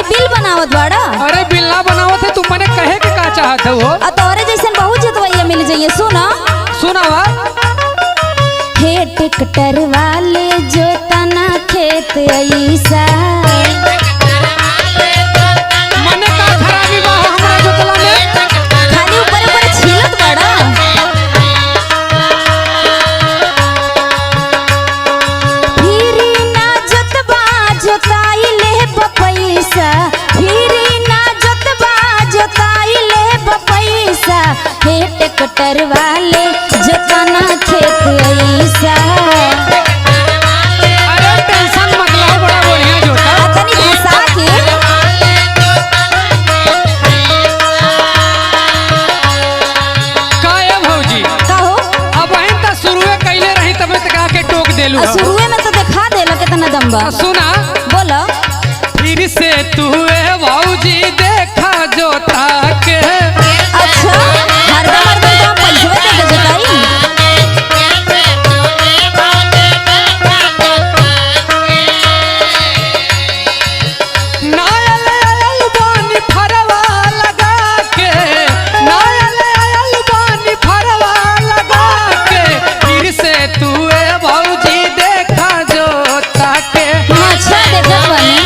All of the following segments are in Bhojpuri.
बिल बनावत बाड़ा। अरे बिल ना बनावत है तू मने कहे के का चाहत हो? तोरे जैसन बहुत जोतवैया मिल जाइए। सुना सुनावा। हे ट्रैक्टर वाले जोतना खेत ऐसा। मने का खराबी बा हमरा जोतला में? खाली ऊपर ऊपर छीलत बड़ा। फिरी ना जोतबा जोताई ले पैसा। फिरी ना जोतबा जोताई ले पैसा। हे ट्रैक्टर वाले जोतना खेत ऐसा। अरे टेंशन मत लो बड़ा बढ़िया जोता। तनी घसा के का है भौजी? कहो। अब हम त शुरुए कइले रही तबे तक आके टोक देलू हम। शुरुए में तो दिखा देला कितना दम बा। सुना बोलो। फिर से तू ए भौजी देखा जोता के। अच्छा हरदम हरदम तो पैसे दे के जोताई। नायल आयल बानी फरवा लगा के। नायल आयल बानी फरवा लगा के। फिर से तू ए भौजी देखा जोता के। अच्छा देखत बानी।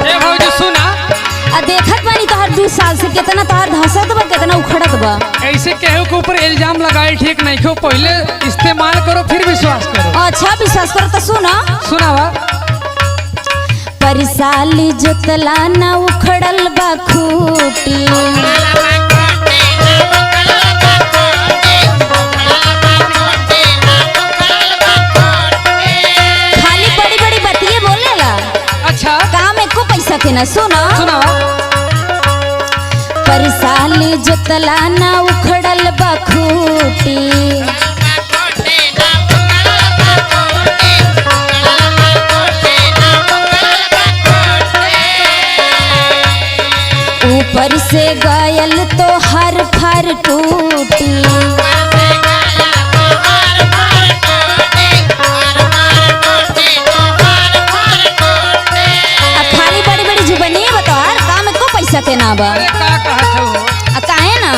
ए भौजी सुना। देखत बानी तोहर 2 साल से कितना तोहर धसत बा कितना उखड़त बा। ऐसे केहू के ऊपर इल्जाम लगाए ठीक नहीं क्यों? पहले इस्तेमाल करो फिर विश्वास करो। अच्छा विश्वास कर तो सुना। सुनावा। परिसाली जोतला ना उखड़ल बा खूटी। खाली बड़ी बड़ी बतिये बोलेला। अच्छा काम एको पैसा के ना। सुना। सुनावा। परिसाली जोतला ना उखड़ल बा खूटी। ऊपर से गयल तो हर फर टूटी। खाली बड़ी बड़ी जुबनी बताओ काम एको पैसा के ना बा। अरे का कहत हो? काहे ना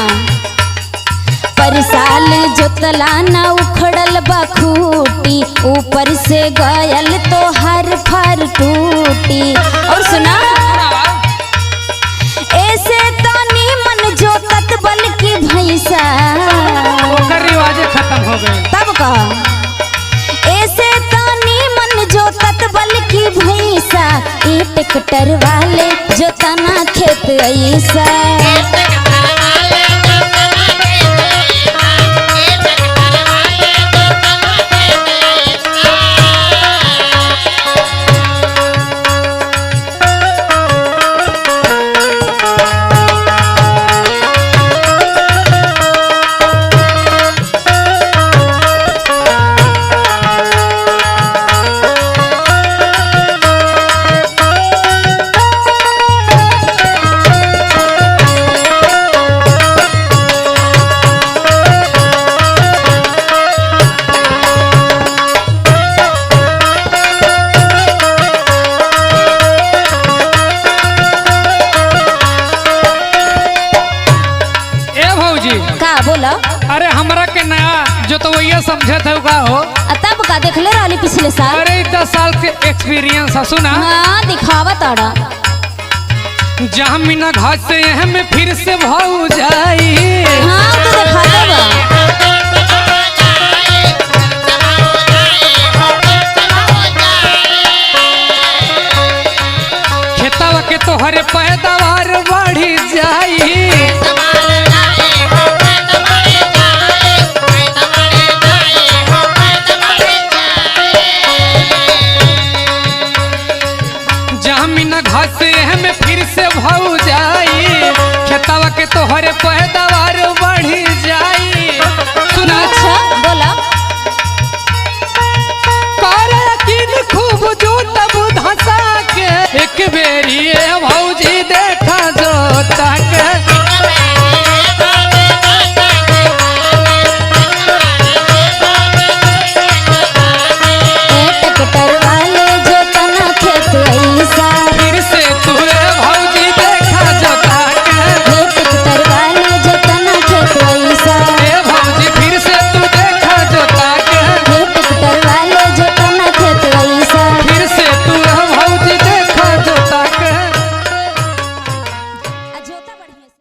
परिसाल जोतला ना उखड़ल बा खूटी। ऊपर से गयल तो हर फर टूटी। और सुना ऐसे तो नीमन जोतत बल्कि भैंसा। ओकर रिवाजे खत्म हो गए। तब कहा ऐसे तो नीमन जोतत बल्कि भैंसा। ए ट्रैक्टर वाले जोतना खेत ऐसा। बोला। अरे हमरा के नया जो तो वही समझत है का हो। तब का देखले रहली पिछले साल। अरे 10 साल के एक्सपीरियंस है सुना। हाँ दिखावा ताड़ा। जहाँ मीना घाट से में फिर से भाऊ जाई। हाँ तो दिखा देगा।